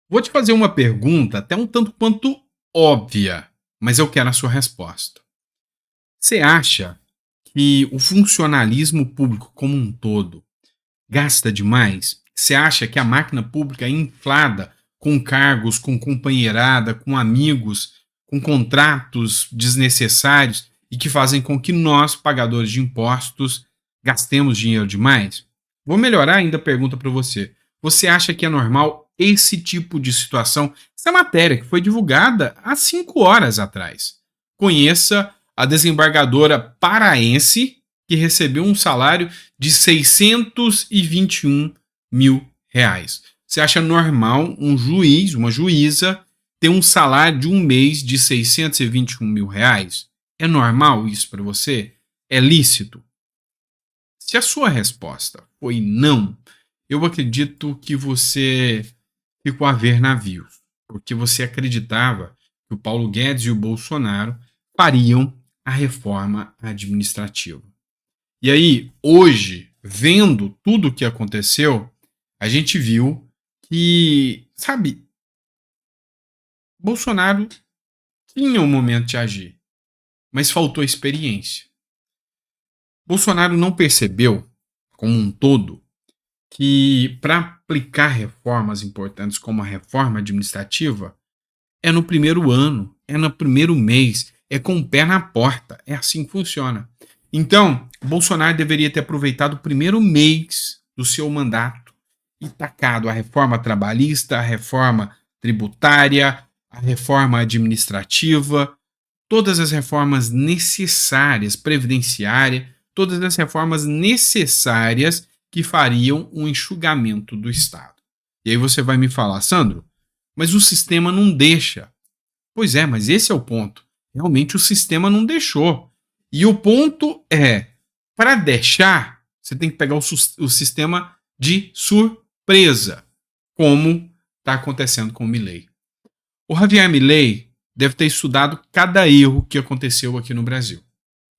Vou te fazer uma pergunta, até um tanto quanto óbvia, mas eu quero a sua resposta. Você acha que o funcionalismo público como um todo gasta demais? Você acha que a máquina pública é inflada com cargos, com companheirada, com amigos, com contratos desnecessários e que fazem com que nós, pagadores de impostos, gastemos dinheiro demais? Vou melhorar ainda a pergunta para você. Você acha que é normal esse tipo de situação? Essa matéria que foi divulgada há 5 horas atrás. Conheça a desembargadora paraense que recebeu um salário de 621 mil reais. Você acha normal um juiz, uma juíza, ter um salário de um mês de 621 mil reais? É normal isso para você? É lícito? Se a sua resposta foi não, eu acredito que você ficou a ver navios, porque você acreditava que o Paulo Guedes e o Bolsonaro fariam a reforma administrativa. E aí, hoje, vendo tudo o que aconteceu, a gente viu que, sabe, Bolsonaro tinha um momento de agir, mas faltou experiência. Bolsonaro não percebeu, como um todo, que para aplicar reformas importantes como a reforma administrativa, é no primeiro ano, é no primeiro mês, é com o pé na porta, é assim que funciona. Então, Bolsonaro deveria ter aproveitado o primeiro mês do seu mandato e tacado a reforma trabalhista, a reforma tributária, a reforma administrativa, todas as reformas necessárias, previdenciária, todas as reformas necessárias que fariam um enxugamento do Estado. E aí você vai me falar, Sandro, mas o sistema não deixa. Pois é, mas esse é o ponto. Realmente o sistema não deixou. E o ponto é, para deixar, você tem que pegar o sistema de surpresa, como está acontecendo com o Milei. O Javier Milei deve ter estudado cada erro que aconteceu aqui no Brasil.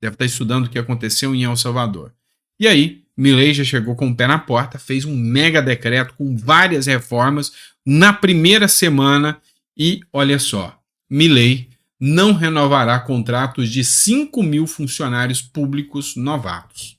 Deve estar estudando o que aconteceu em El Salvador. E aí, Milei já chegou com o pé na porta, fez um mega decreto com várias reformas na primeira semana e, olha só, Milei não renovará contratos de 5 mil funcionários públicos novatos.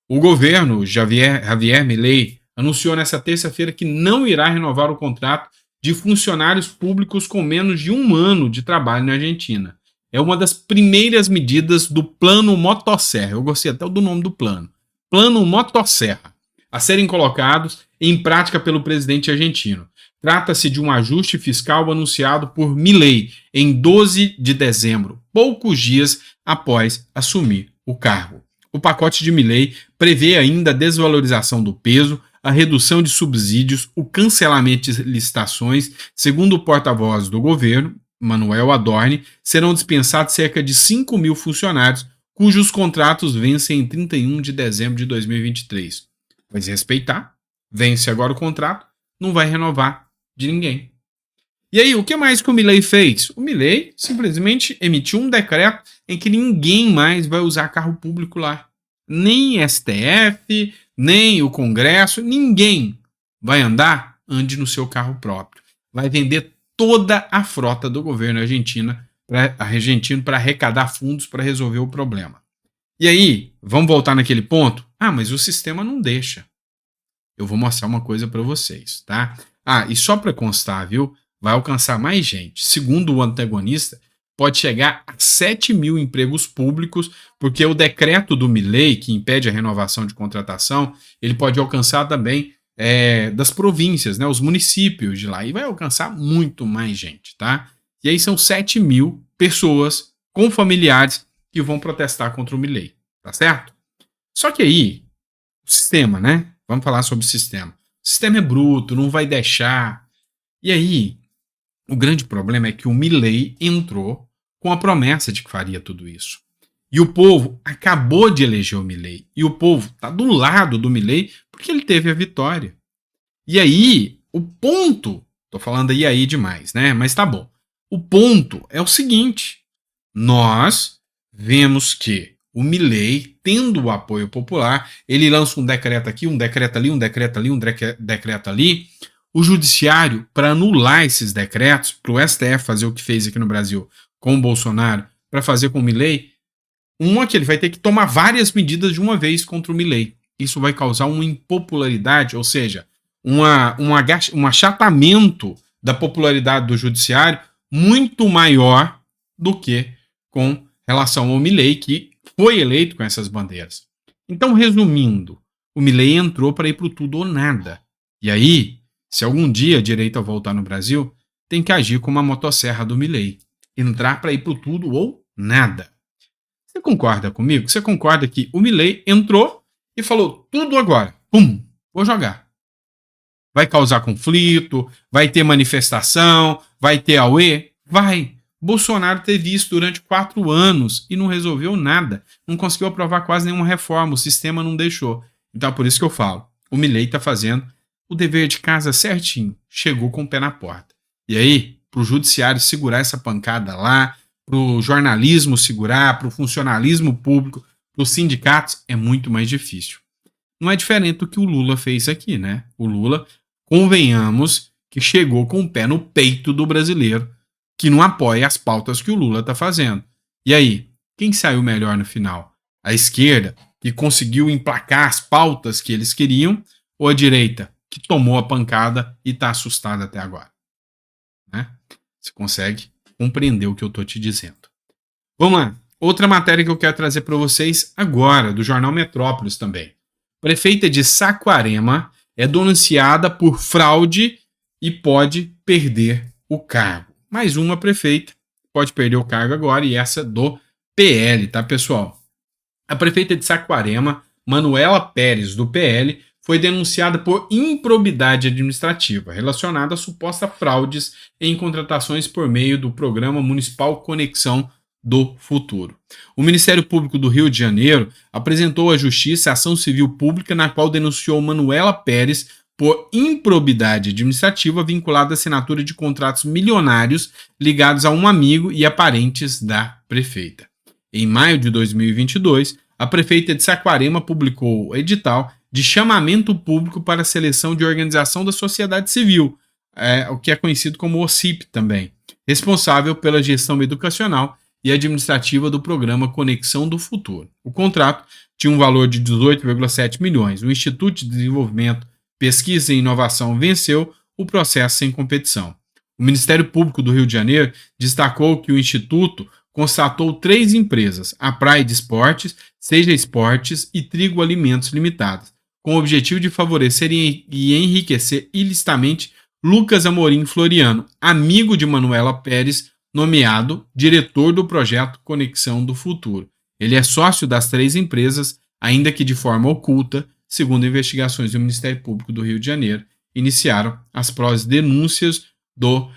O governo Javier Milei anunciou nesta terça-feira que não irá renovar o contrato de funcionários públicos com menos de um ano de trabalho na Argentina. É uma das primeiras medidas do Plano Motosserra. Eu gostei até do nome do plano. Plano Motosserra, a serem colocados em prática pelo presidente argentino. Trata-se de um ajuste fiscal anunciado por Milei em 12 de dezembro, poucos dias após assumir o cargo. O pacote de Milei prevê ainda a desvalorização do peso, a redução de subsídios, o cancelamento de licitações. Segundo o porta-voz do governo, Manuel Adorni, serão dispensados cerca de 5 mil funcionários, cujos contratos vencem em 31 de dezembro de 2023. Vai se respeitar, vence agora o contrato, não vai renovar de ninguém. E aí, o que mais que o Milei fez? O Milei simplesmente emitiu um decreto em que ninguém mais vai usar carro público lá. Nem STF, nem o Congresso, ninguém vai andar, ande no seu carro próprio. Vai vender toda a frota do governo argentino para arrecadar fundos para resolver o problema. E aí, vamos voltar naquele ponto? Ah, mas o sistema não deixa. Eu vou mostrar uma coisa para vocês, tá? Ah, e só para constar, viu? Vai alcançar mais gente. Segundo o antagonista, pode chegar a 7 mil empregos públicos, porque o decreto do Milei, que impede a renovação de contratação, ele pode alcançar também das províncias, né, os municípios de lá, e vai alcançar muito mais gente, tá? E aí são 7 mil pessoas com familiares que vão protestar contra o Milei, tá certo? Só que aí, o sistema, né? Vamos falar sobre o sistema. O sistema é bruto, não vai deixar. E aí, o grande problema é que o Milei entrou com a promessa de que faria tudo isso. E o povo acabou de eleger o Milei. E o povo está do lado do Milei porque ele teve a vitória. E aí, o ponto... Tô falando aí demais, né? Mas tá bom. O ponto é o seguinte. Nós vemos que o Milei, tendo o apoio popular, ele lança um decreto aqui, um decreto ali, um decreto ali, um decreto ali. o judiciário, para anular esses decretos, para o STF fazer o que fez aqui no Brasil com o Bolsonaro, para fazer com o Milei, que ele vai ter que tomar várias medidas de uma vez contra o Milei. Isso vai causar uma impopularidade, ou seja, um achatamento da popularidade do judiciário muito maior do que com relação ao Milei, que foi eleito com essas bandeiras. Então, resumindo, o Milei entrou para ir para o tudo ou nada. E aí, se algum dia a direita voltar no Brasil, tem que agir como a motosserra do Milei. Entrar para ir para o tudo ou nada. Você concorda comigo? Você concorda que o Milei entrou e falou tudo agora? Pum, vou jogar. Vai causar conflito, vai ter manifestação, vai ter auê? Vai. Bolsonaro teve isso durante 4 anos e não resolveu nada. Não conseguiu aprovar quase nenhuma reforma, o sistema não deixou. Então é por isso que eu falo, o Milei está fazendo o dever de casa certinho. Chegou com o pé na porta. E aí, para o judiciário segurar essa pancada lá, para o jornalismo segurar, para o funcionalismo público, para os sindicatos, é muito mais difícil. Não é diferente do que o Lula fez aqui, né? O Lula, convenhamos, que chegou com o pé no peito do brasileiro, que não apoia as pautas que o Lula está fazendo. E aí, quem saiu melhor no final? A esquerda, que conseguiu emplacar as pautas que eles queriam, ou a direita, que tomou a pancada e está assustada até agora? Né? Você consegue compreender o que eu estou te dizendo. Vamos lá. Outra matéria que eu quero trazer para vocês agora, do jornal Metrópolis também. Prefeita de Saquarema é denunciada por fraude e pode perder o cargo. Mais uma prefeita pode perder o cargo agora, e essa do PL, tá, pessoal? A prefeita de Saquarema, Manuela Pérez, do PL, foi denunciada por improbidade administrativa relacionada a supostas fraudes em contratações por meio do Programa Municipal Conexão do Futuro. O Ministério Público do Rio de Janeiro apresentou à Justiça ação civil pública na qual denunciou Manuela Pérez por improbidade administrativa vinculada à assinatura de contratos milionários ligados a um amigo e a parentes da prefeita. Em maio de 2022, a prefeita de Saquarema publicou o edital de chamamento público para a seleção de organização da sociedade civil, o que é conhecido como OCIP também, responsável pela gestão educacional e administrativa do programa Conexão do Futuro. O contrato tinha um valor de 18,7 milhões. O Instituto de Desenvolvimento, Pesquisa e Inovação venceu o processo sem competição. O Ministério Público do Rio de Janeiro destacou que o Instituto constatou 3 empresas, a Praia de Esportes, Seja Esportes e Trigo Alimentos Limitadas, com o objetivo de favorecer e enriquecer ilicitamente Lucas Amorim Floriano, amigo de Manuela Pérez, nomeado diretor do projeto Conexão do Futuro. Ele é sócio das 3 empresas, ainda que de forma oculta, segundo investigações do Ministério Público do Rio de Janeiro, iniciaram as próprias denúncias do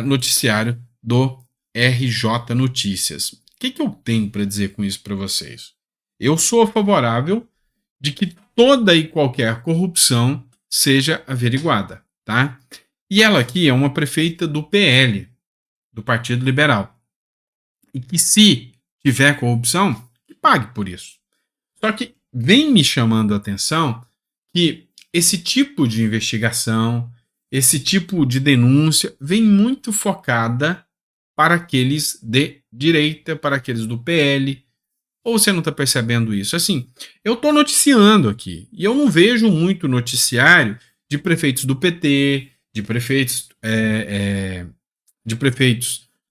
noticiário do RJ Notícias. O que eu tenho para dizer com isso para vocês? Eu sou favorável de que toda e qualquer corrupção seja averiguada, tá? E ela aqui é uma prefeita do PL, do Partido Liberal. E que se tiver corrupção, que pague por isso. Só que vem me chamando a atenção que esse tipo de investigação, esse tipo de denúncia vem muito focada para aqueles de direita, para aqueles do PL. Ou você não está percebendo isso? Assim, eu estou noticiando aqui e eu não vejo muito noticiário de prefeitos do PT, de prefeitos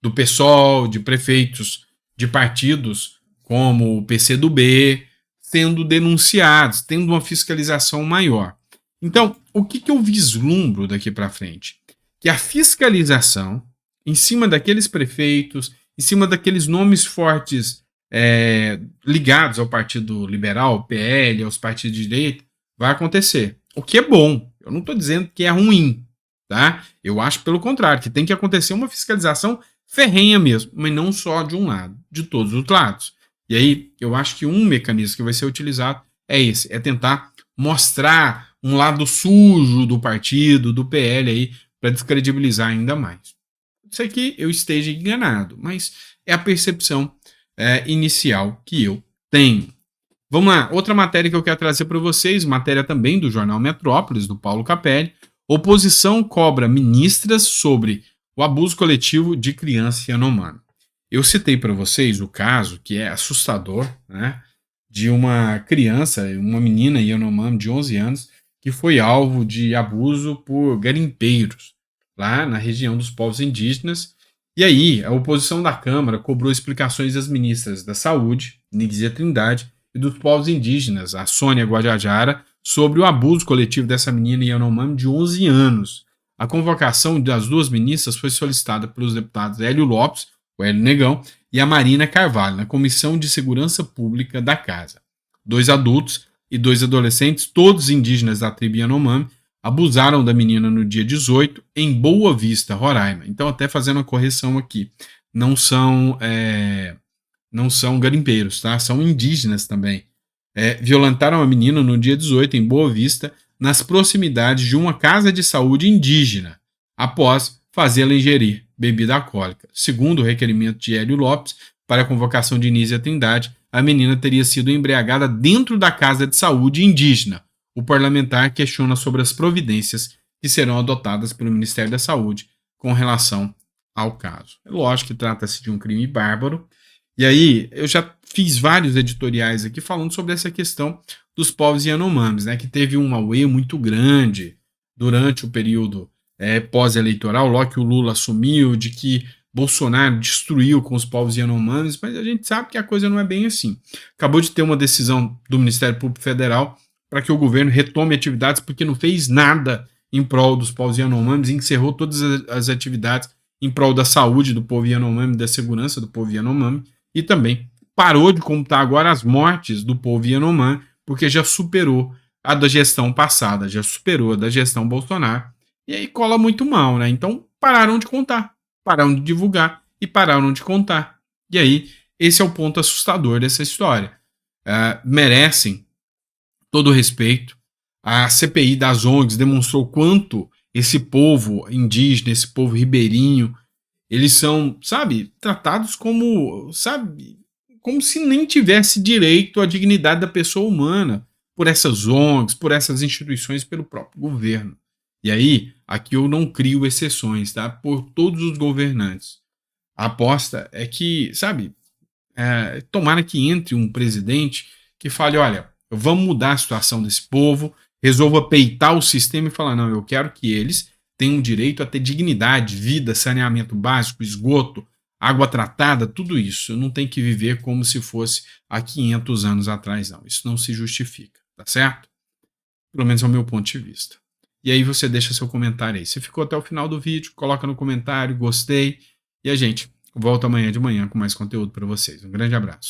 do PSOL, de prefeitos de partidos como o PCdoB, sendo denunciados, tendo uma fiscalização maior. Então, o que eu vislumbro daqui para frente? Que a fiscalização, em cima daqueles prefeitos, em cima daqueles nomes fortes ligados ao Partido Liberal, ao PL, aos partidos de direita, vai acontecer. O que é bom. Eu não estou dizendo que é ruim, tá? Eu acho, pelo contrário, que tem que acontecer uma fiscalização ferrenha mesmo, mas não só de um lado, de todos os lados. E aí, eu acho que um mecanismo que vai ser utilizado é esse, é tentar mostrar um lado sujo do partido, do PL aí, para descredibilizar ainda mais. Isso aqui eu esteja enganado, mas é a percepção inicial que eu tenho. Vamos lá, outra matéria que eu quero trazer para vocês, matéria também do jornal Metrópolis, do Paulo Capelli. Oposição cobra ministras sobre o abuso coletivo de criança Yanomami. Eu citei para vocês o caso que é assustador, né, de uma criança, uma menina Yanomami de 11 anos, que foi alvo de abuso por garimpeiros lá na região dos povos indígenas. E aí, a oposição da Câmara cobrou explicações das ministras da Saúde, Nízia Trindade, e dos povos indígenas, a Sônia Guajajara, sobre o abuso coletivo dessa menina Yanomami de 11 anos. A convocação das duas ministras foi solicitada pelos deputados Hélio Lopes, o Hélio Negão, e a Marina Carvalho, na Comissão de Segurança Pública da Casa. 2 adultos e 2 adolescentes, todos indígenas da tribo Yanomami, abusaram da menina no dia 18 em Boa Vista, Roraima. Então, até fazendo uma correção aqui, não são garimpeiros, tá? São indígenas também. Violentaram a menina no dia 18 em Boa Vista, nas proximidades de uma casa de saúde indígena, após fazê-la ingerir bebida alcoólica. Segundo o requerimento de Hélio Lopes, para a convocação de Nízia Trindade, a menina teria sido embriagada dentro da casa de saúde indígena. O parlamentar questiona sobre as providências que serão adotadas pelo Ministério da Saúde com relação ao caso. É lógico que trata-se de um crime bárbaro. E aí, eu já fiz vários editoriais aqui falando sobre essa questão dos povos Yanomamis, né, que teve um auê muito grande durante o período pós-eleitoral, logo que o Lula assumiu, de que Bolsonaro destruiu com os povos Yanomamis, mas a gente sabe que a coisa não é bem assim. Acabou de ter uma decisão do Ministério Público Federal para que o governo retome atividades, porque não fez nada em prol dos povos Yanomamis, encerrou todas as atividades em prol da saúde do povo Yanomami, da segurança do povo Yanomami, e também parou de contar agora as mortes do povo Yanomami, porque já superou a da gestão passada, já superou a da gestão Bolsonaro, e aí cola muito mal, né? Então pararam de contar, pararam de divulgar e pararam de contar. E aí, esse é o ponto assustador dessa história. Merecem todo o respeito. A CPI das ONGs demonstrou quanto esse povo indígena, esse povo ribeirinho, eles são, sabe, tratados como, sabe, como se nem tivesse direito à dignidade da pessoa humana por essas ONGs, por essas instituições, pelo próprio governo. E aí, aqui eu não crio exceções, tá? Por todos os governantes. A aposta é que, sabe, tomara que entre um presidente que fale, olha, vamos mudar a situação desse povo, resolva peitar o sistema e falar, não, eu quero que eles tenham direito a ter dignidade, vida, saneamento básico, esgoto, água tratada, tudo isso. Não tem que viver como se fosse há 500 anos atrás, não. Isso não se justifica, tá certo? Pelo menos é o meu ponto de vista. E aí você deixa seu comentário aí. Se ficou até o final do vídeo, coloca no comentário, gostei. E a gente volta amanhã de manhã com mais conteúdo para vocês. Um grande abraço.